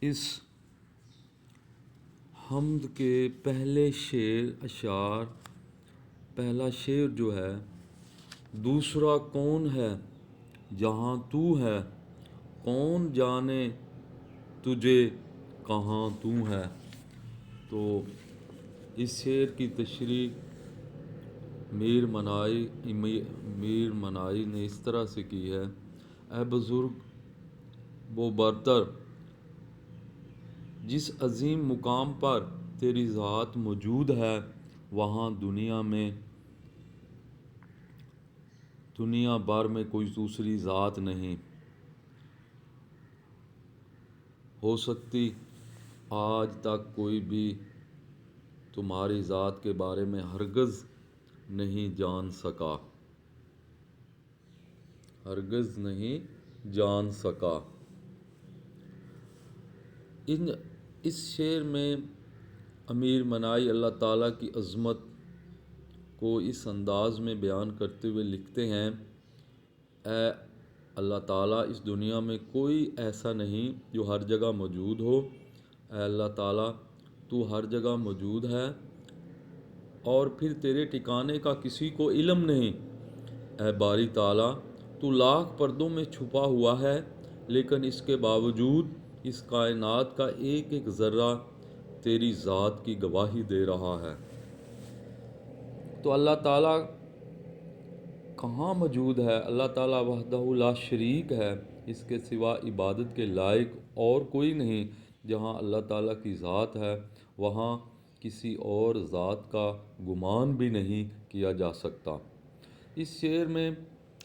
اس حمد کے پہلے اشعار پہلا شعر جو ہے، دوسرا کون ہے جہاں تو ہے، کون جانے تجھے کہاں تو ہے۔ تو اس شعر کی تشریح میر منائی نے اس طرح سے کی ہے: اے بزرگ و برتر، جس عظیم مقام پر تیری ذات موجود ہے، وہاں دنیا بھر میں کوئی دوسری ذات نہیں ہو سکتی۔ آج تک کوئی بھی تمہاری ذات کے بارے میں ہرگز نہیں جان سکا۔ اس شعر میں امیر منائی اللہ تعالیٰ کی عظمت کو اس انداز میں بیان کرتے ہوئے لکھتے ہیں: اے اللہ تعالیٰ، اس دنیا میں کوئی ایسا نہیں جو ہر جگہ موجود ہو۔ اے اللہ تعالیٰ، تو ہر جگہ موجود ہے اور پھر تیرے ٹھکانے کا کسی کو علم نہیں۔ اے باری تعالیٰ، تو لاکھ پردوں میں چھپا ہوا ہے، لیکن اس کے باوجود اس کائنات کا ایک ایک ذرہ تیری ذات کی گواہی دے رہا ہے۔ تو اللہ تعالیٰ کہاں موجود ہے؟ اللہ تعالیٰ وحدہ لا شریک ہے، اس کے سوا عبادت کے لائق اور کوئی نہیں۔ جہاں اللہ تعالیٰ کی ذات ہے، وہاں کسی اور ذات کا گمان بھی نہیں کیا جا سکتا۔ اس شعر میں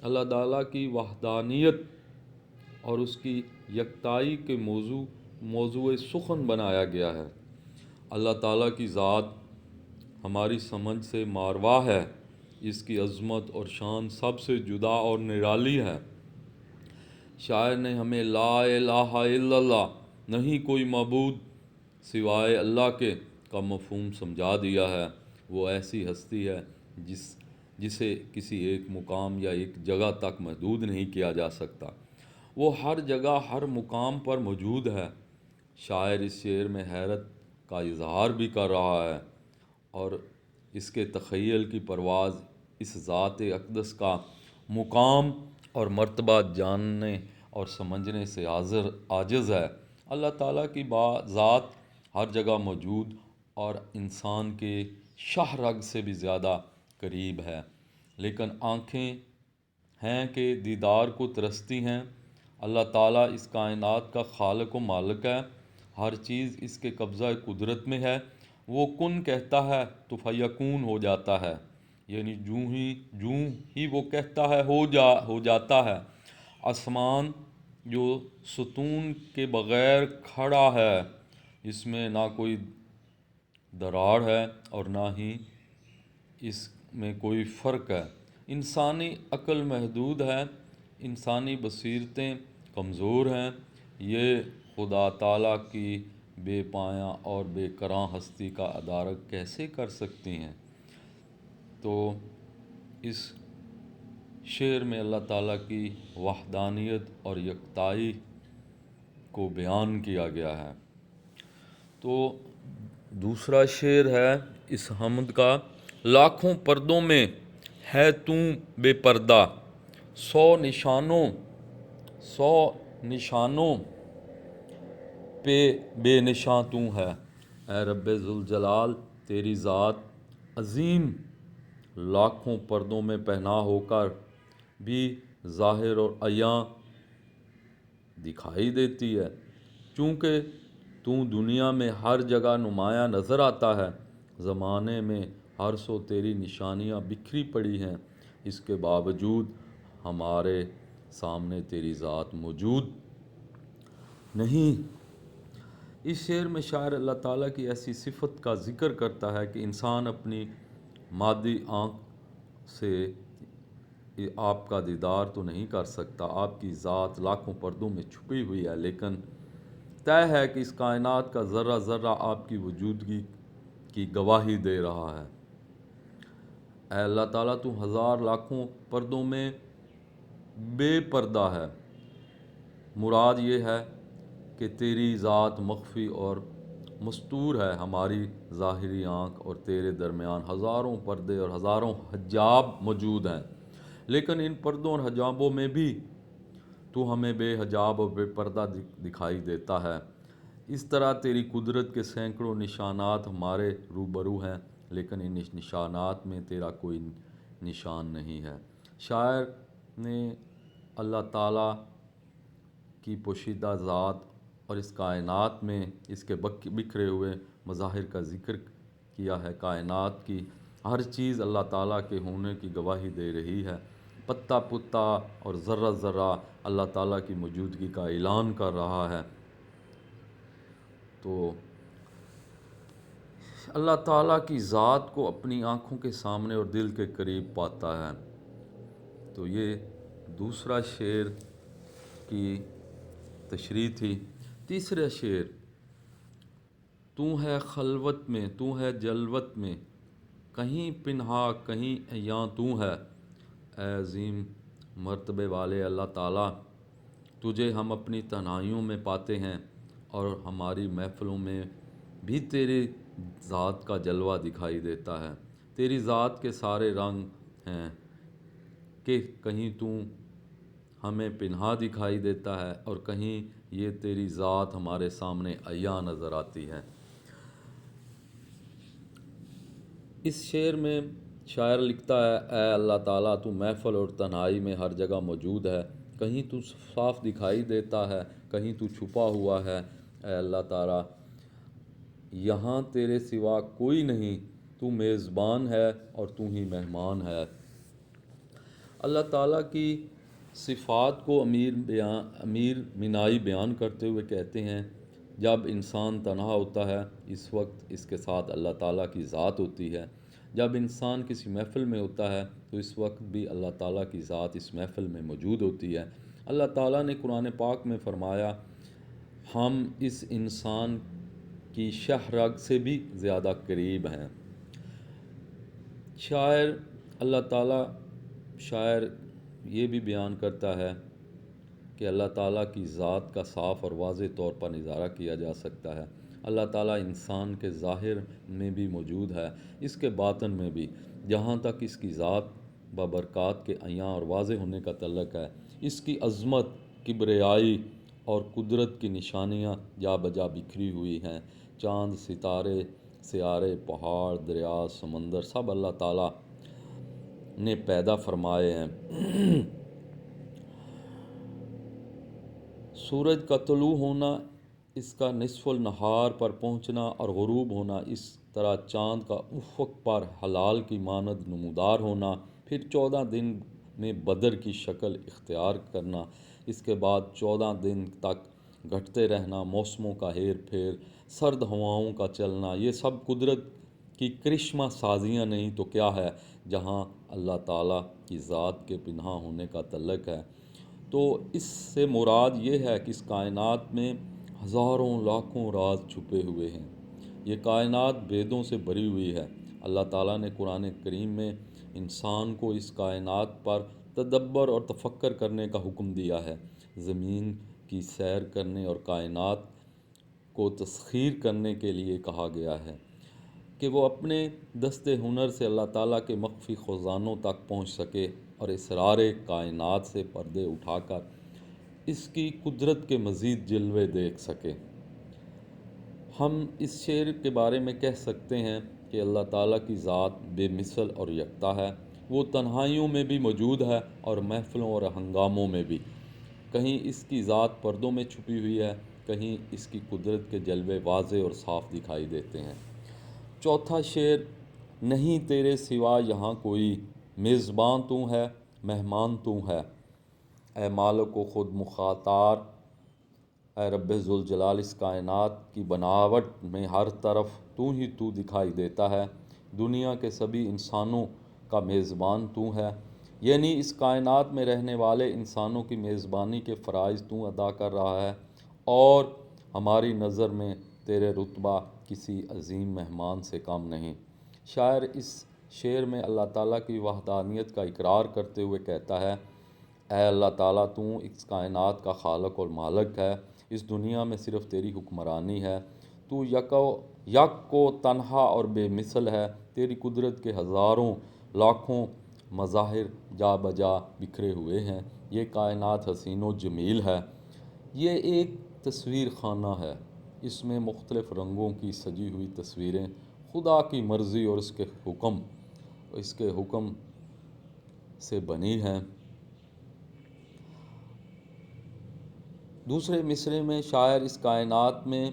اللہ تعالیٰ کی وحدانیت اور اس کی یکتائی کے موضوع سخن بنایا گیا ہے۔ اللہ تعالیٰ کی ذات ہماری سمجھ سے ماروا ہے، اس کی عظمت اور شان سب سے جدا اور نرالی ہے۔ شاعر نے ہمیں لا الہ الا اللہ، نہیں کوئی معبود سوائے اللہ کے، کا مفہوم سمجھا دیا ہے۔ وہ ایسی ہستی ہے جسے کسی ایک مقام یا ایک جگہ تک محدود نہیں کیا جا سکتا۔ وہ ہر جگہ ہر مقام پر موجود ہے۔ شاعر اس شعر میں حیرت کا اظہار بھی کر رہا ہے اور اس کے تخیل کی پرواز اس ذات اقدس کا مقام اور مرتبہ جاننے اور سمجھنے سے عاجز ہے۔ اللہ تعالیٰ کی ذات ہر جگہ موجود اور انسان کے شاہ رگ سے بھی زیادہ قریب ہے، لیکن آنکھیں ہیں کہ دیدار کو ترستی ہیں۔ اللہ تعالیٰ اس کائنات کا خالق و مالک ہے، ہر چیز اس کے قبضہ قدرت میں ہے۔ وہ کن کہتا ہے تو فیکون ہو جاتا ہے، یعنی جوں ہی وہ کہتا ہے ہو جاتا ہے۔ آسمان جو ستون کے بغیر کھڑا ہے، اس میں نہ کوئی دراڑ ہے اور نہ ہی اس میں کوئی فرق ہے۔ انسانی عقل محدود ہے، انسانی بصیرتیں کمزور ہیں، یہ خدا تعالیٰ کی بے پایاں اور بے کراں ہستی کا ادراک کیسے کر سکتی ہیں؟ تو اس شعر میں اللہ تعالیٰ کی وحدانیت اور یکتائی کو بیان کیا گیا ہے۔ تو دوسرا شعر ہے اس حمد کا: لاکھوں پردوں میں ہے تو بے پردہ، سو نشانوں پہ بے نشاں تو ہے۔ اے رب ذوالجلال، تیری ذات عظیم لاکھوں پردوں میں پنہاں ہو کر بھی ظاہر اور عیاں دکھائی دیتی ہے۔ چونکہ تو دنیا میں ہر جگہ نمایاں نظر آتا ہے، زمانے میں ہر سو تیری نشانیاں بکھری پڑی ہیں، اس کے باوجود ہمارے سامنے تیری ذات موجود نہیں۔ اس شعر میں شاعر اللہ تعالیٰ کی ایسی صفت کا ذکر کرتا ہے کہ انسان اپنی مادی آنکھ سے آپ کا دیدار تو نہیں کر سکتا۔ آپ کی ذات لاکھوں پردوں میں چھپی ہوئی ہے، لیکن طے ہے کہ اس کائنات کا ذرہ ذرہ آپ کی وجودگی کی گواہی دے رہا ہے۔ اے اللہ تعالیٰ، تو ہزار لاکھوں پردوں میں بے پردہ ہے۔ مراد یہ ہے کہ تیری ذات مخفی اور مستور ہے، ہماری ظاہری آنکھ اور تیرے درمیان ہزاروں پردے اور ہزاروں حجاب موجود ہیں، لیکن ان پردوں اور حجابوں میں بھی تو ہمیں بے حجاب اور بے پردہ دکھائی دیتا ہے۔ اس طرح تیری قدرت کے سینکڑوں نشانات ہمارے روبرو ہیں، لیکن ان نشانات میں تیرا کوئی نشان نہیں ہے۔ شاعر نے اللہ تعالیٰ کی پوشیدہ ذات اور اس کائنات میں اس کے بکھرے ہوئے مظاہر کا ذکر کیا ہے۔ کائنات کی ہر چیز اللہ تعالیٰ کے ہونے کی گواہی دے رہی ہے۔ پتا پتا اور ذرہ ذرہ اللہ تعالیٰ کی موجودگی کا اعلان کر رہا ہے۔ تو اللہ تعالیٰ کی ذات کو اپنی آنکھوں کے سامنے اور دل کے قریب پاتا ہے۔ تو یہ دوسرا شعر کی تشریح تھی۔ تیسرا شعر، تو ہے خلوت میں، تو ہے جلوت میں، کہیں پنہا کہیں عیاں تو ہے۔ اے عظیم مرتبے والے اللہ تعالیٰ، تجھے ہم اپنی تنہائیوں میں پاتے ہیں اور ہماری محفلوں میں بھی تیری ذات کا جلوہ دکھائی دیتا ہے۔ تیری ذات کے سارے رنگ ہیں کہ کہیں تو ہمیں پنہا دکھائی دیتا ہے اور کہیں یہ تیری ذات ہمارے سامنے عیاں نظر آتی ہے۔ اس شعر میں شاعر لکھتا ہے، اے اللہ تعالیٰ، تو محفل اور تنہائی میں ہر جگہ موجود ہے، کہیں تو صاف دکھائی دیتا ہے، کہیں تو چھپا ہوا ہے۔ اے اللہ تعالیٰ، یہاں تیرے سوا کوئی نہیں، تو میزبان ہے اور تو ہی مہمان ہے۔ اللہ تعالیٰ کی صفات کو امیر مینائی بیان کرتے ہوئے کہتے ہیں، جب انسان تنہا ہوتا ہے اس وقت اس کے ساتھ اللہ تعالیٰ کی ذات ہوتی ہے، جب انسان کسی محفل میں ہوتا ہے تو اس وقت بھی اللہ تعالیٰ کی ذات اس محفل میں موجود ہوتی ہے۔ اللہ تعالیٰ نے قرآن پاک میں فرمایا، ہم اس انسان کی شہ رگ سے بھی زیادہ قریب ہیں۔ شاعر یہ بھی بیان کرتا ہے کہ اللہ تعالیٰ کی ذات کا صاف اور واضح طور پر نظارہ کیا جا سکتا ہے۔ اللہ تعالیٰ انسان کے ظاہر میں بھی موجود ہے، اس کے باطن میں بھی۔ جہاں تک اس کی ذات بابرکات کے عیاں اور واضح ہونے کا تعلق ہے، اس کی عظمت، کبریائی اور قدرت کی نشانیاں جا بجا بکھری ہوئی ہیں۔ چاند، ستارے، سیارے، پہاڑ، دریا، سمندر سب اللہ تعالیٰ نے پیدا فرمائے ہیں۔ سورج کا طلوع ہونا، اس کا نصف النہار پر پہنچنا اور غروب ہونا، اس طرح چاند کا افق پر ہلال کی مانند نمودار ہونا، پھر 14 دن میں بدر کی شکل اختیار کرنا، اس کے بعد 14 دن تک گھٹتے رہنا، موسموں کا ہیر پھیر، سرد ہواؤں کا چلنا، یہ سب قدرت کی کرشمہ سازیاں نہیں تو کیا ہے جہاں اللہ تعالیٰ کی ذات کے پنہاں ہونے کا تعلق ہے۔ تو اس سے مراد یہ ہے کہ اس کائنات میں ہزاروں لاکھوں راز چھپے ہوئے ہیں۔ یہ کائنات بھیدوں سے بھری ہوئی ہے۔ اللہ تعالیٰ نے قرآن کریم میں انسان کو اس کائنات پر تدبر اور تفکر کرنے کا حکم دیا ہے۔ زمین کی سیر کرنے اور کائنات کو تسخیر کرنے کے لیے کہا گیا ہے کہ وہ اپنے دست ہنر سے اللہ تعالیٰ کے مخفی خزانوں تک پہنچ سکے اور اسرار کائنات سے پردے اٹھا کر اس کی قدرت کے مزید جلوے دیکھ سکے۔ ہم اس شعر کے بارے میں کہہ سکتے ہیں کہ اللہ تعالیٰ کی ذات بے مثل اور یکتا ہے۔ وہ تنہائیوں میں بھی موجود ہے اور محفلوں اور ہنگاموں میں بھی۔ کہیں اس کی ذات پردوں میں چھپی ہوئی ہے، کہیں اس کی قدرت کے جلوے واضح اور صاف دکھائی دیتے ہیں۔ چوتھا شعر، نہیں تیرے سوا یہاں کوئی، میزبان تو ہے، مہمان تو ہے۔ اے مالک و خود مختار، اے رب ذوالجلال، اس کائنات کی بناوٹ میں ہر طرف تو ہی تو دکھائی دیتا ہے۔ دنیا کے سبھی انسانوں کا میزبان تو ہے، یعنی اس کائنات میں رہنے والے انسانوں کی میزبانی کے فرائض تو ادا کر رہا ہے، اور ہماری نظر میں تیرے رتبہ کسی عظیم مہمان سے کم نہیں۔ شاعر اس شعر میں اللہ تعالیٰ کی وحدانیت کا اقرار کرتے ہوئے کہتا ہے، اے اللہ تعالیٰ، تو اس کائنات کا خالق اور مالک ہے، اس دنیا میں صرف تیری حکمرانی ہے، تو یک و تنہا اور بے مثل ہے، تیری قدرت کے ہزاروں لاکھوں مظاہر جا بجا بکھرے ہوئے ہیں، یہ کائنات حسین و جمیل ہے، یہ ایک تصویر خانہ ہے، اس میں مختلف رنگوں کی سجی ہوئی تصویریں خدا کی مرضی اور اس کے حکم سے بنی ہیں۔ دوسرے مصرے میں شاعر اس کائنات میں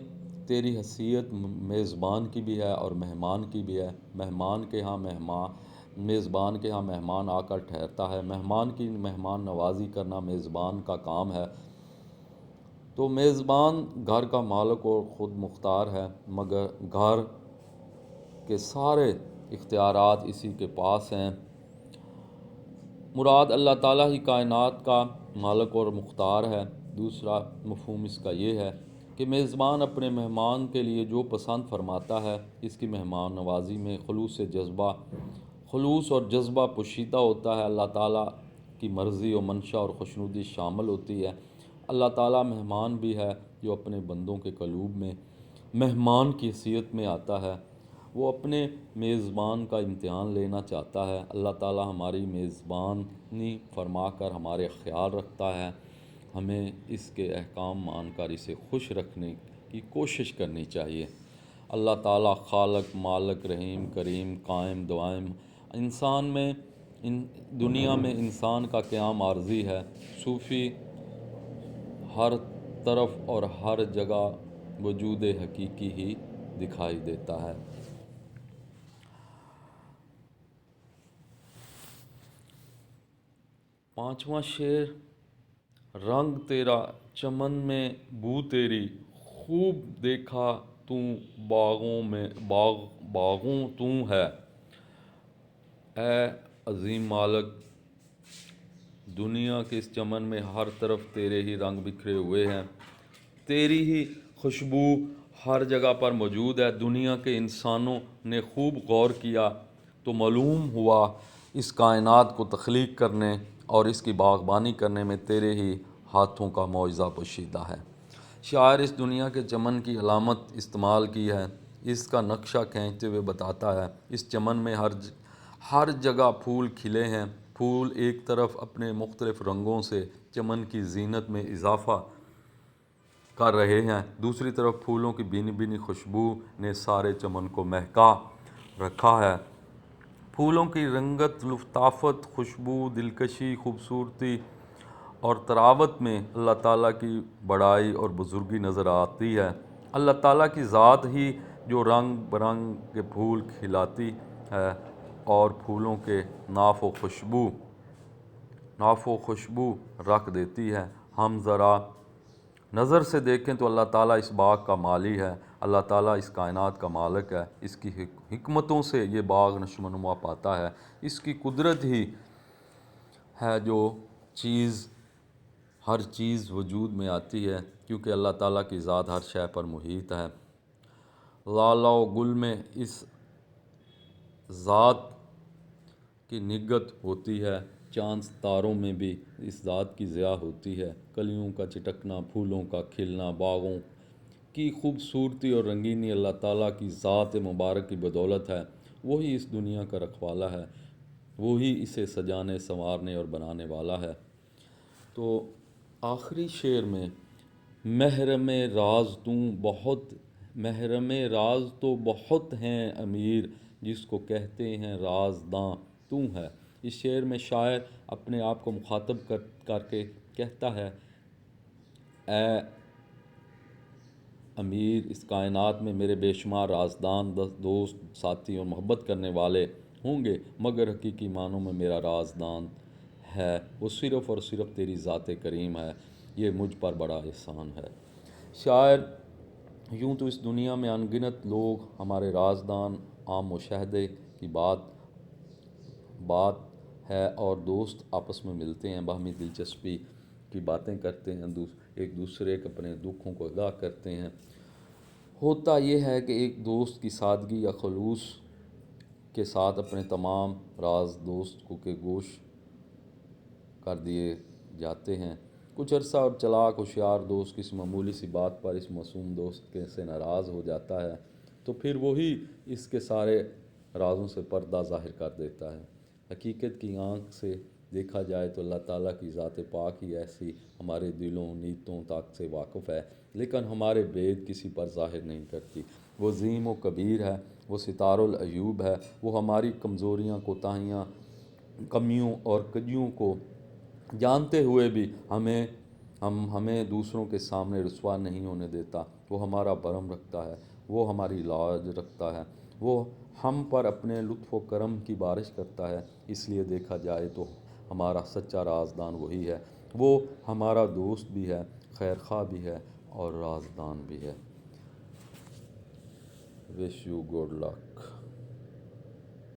تیری حیثیت میزبان کی بھی ہے اور مہمان کی بھی ہے، میزبان کے ہاں مہمان آ کر ٹھہرتا ہے، مہمان کی مہمان نوازی کرنا میزبان کا کام ہے، تو میزبان گھر کا مالک اور خود مختار ہے، مگر گھر کے سارے اختیارات اسی کے پاس ہیں۔ مراد اللہ تعالیٰ ہی کائنات کا مالک اور مختار ہے۔ دوسرا مفہوم اس کا یہ ہے کہ میزبان اپنے مہمان کے لیے جو پسند فرماتا ہے، اس کی مہمان نوازی میں خلوص اور جذبہ پوشیدہ ہوتا ہے، اللہ تعالیٰ کی مرضی و منشا اور خوشنودی شامل ہوتی ہے۔ اللہ تعالیٰ مہمان بھی ہے جو اپنے بندوں کے قلوب میں مہمان کی حیثیت میں آتا ہے، وہ اپنے میزبان کا امتحان لینا چاہتا ہے۔ اللہ تعالیٰ ہماری میزبانی فرما کر ہمارے خیال رکھتا ہے، ہمیں اس کے احکام مان کر اسے خوش رکھنے کی کوشش کرنی چاہیے۔ اللہ تعالیٰ خالق، مالک، رحیم، کریم، قائم، دائم، دنیا میں انسان کا قیام عارضی ہے۔ صوفی ہر طرف اور ہر جگہ وجود حقیقی ہی دکھائی دیتا ہے۔ پانچواں شعر: رنگ تیرا چمن میں بو تیری، خوب دیکھا تو باغوں تو ہے۔ اے عظیم مالک، دنیا کے اس چمن میں ہر طرف تیرے ہی رنگ بکھرے ہوئے ہیں، تیری ہی خوشبو ہر جگہ پر موجود ہے۔ دنیا کے انسانوں نے خوب غور کیا تو معلوم ہوا اس کائنات کو تخلیق کرنے اور اس کی باغبانی کرنے میں تیرے ہی ہاتھوں کا معجزہ پوشیدہ ہے۔ شاعر اس دنیا کے چمن کی علامت استعمال کی ہے، اس کا نقشہ کھینچتے ہوئے بتاتا ہے، اس چمن میں ہر جگہ پھول کھلے ہیں، پھول ایک طرف اپنے مختلف رنگوں سے چمن کی زینت میں اضافہ کر رہے ہیں، دوسری طرف پھولوں کی بھینی بھینی خوشبو نے سارے چمن کو مہکا رکھا ہے۔ پھولوں کی رنگت، لطافت، خوشبو، دلکشی، خوبصورتی اور طراوت میں اللہ تعالیٰ کی بڑائی اور بزرگی نظر آتی ہے۔ اللہ تعالیٰ کی ذات ہی جو رنگ برنگ کے پھول کھلاتی ہے اور پھولوں کے ناف و خوشبو رکھ دیتی ہے۔ ہم ذرا نظر سے دیکھیں تو اللہ تعالیٰ اس باغ کا مالی ہے، اللہ تعالیٰ اس کائنات کا مالک ہے، اس کی حکمتوں سے یہ باغ نشو و نما پاتا ہے، اس کی قدرت ہی ہے جو ہر چیز وجود میں آتی ہے، کیونکہ اللہ تعالیٰ کی ذات ہر شے پر محیط ہے۔ لالا و گل میں اس ذات کی نگہت ہوتی ہے، چاند ستاروں میں بھی اس ذات کی ضیاء ہوتی ہے، کلیوں کا چٹکنا، پھولوں کا کھلنا، باغوں کی خوبصورتی اور رنگینی اللہ تعالیٰ کی ذات مبارک کی بدولت ہے۔ وہی اس دنیا کا رکھوالا ہے، وہی اسے سجانے، سنوارنے اور بنانے والا ہے۔ تو آخری شعر میں محرم راز تو بہت ہیں امیر، جس کو کہتے ہیں رازداں تو ہے۔ اس شعر میں شاعر اپنے آپ کو مخاطب کر کے کہتا ہے، اے امیر، اس کائنات میں میرے بے شمار رازدان، دوست، ساتھی اور محبت کرنے والے ہوں گے، مگر حقیقی معنوں میں میرا رازدان ہے وہ صرف اور صرف تیری ذات کریم ہے، یہ مجھ پر بڑا احسان ہے۔ شاعر یوں تو اس دنیا میں ان گنت لوگ ہمارے رازدان، عام مشاہدے کی بات ہے اور دوست آپس میں ملتے ہیں، باہمی دلچسپی کی باتیں کرتے ہیں، ایک دوسرے کے اپنے دکھوں کو ادا کرتے ہیں۔ ہوتا یہ ہے کہ ایک دوست کی سادگی یا خلوص کے ساتھ اپنے تمام راز دوست کو کے گوش کر دیے جاتے ہیں۔ کچھ عرصہ اور چلاک ہوشیار دوست کسی معمولی سی بات پر اس معصوم دوست کے سے ناراض ہو جاتا ہے تو پھر وہی اس کے سارے رازوں سے پردہ ظاہر کر دیتا ہے۔ حقیقت کی آنکھ سے دیکھا جائے تو اللہ تعالیٰ کی ذات پاک ہی ایسی ہمارے دلوں نیتوں تک سے واقف ہے، لیکن ہمارے بید کسی پر ظاہر نہیں کرتی۔ وہ عظیم و کبیر ہے، وہ ستار العیوب ہے، وہ ہماری کمزوریاں، کوتاہیاں، کمیوں اور کجیوں کو جانتے ہوئے بھی ہمیں دوسروں کے سامنے رسوا نہیں ہونے دیتا۔ وہ ہمارا بھرم رکھتا ہے، وہ ہماری لاج رکھتا ہے، وہ ہم پر اپنے لطف و کرم کی بارش کرتا ہے۔ اس لیے دیکھا جائے تو ہمارا سچا رازدان وہی ہے، وہ ہمارا دوست بھی ہے، خیر خواہ بھی ہے اور رازدان بھی ہے۔ Wish you good luck.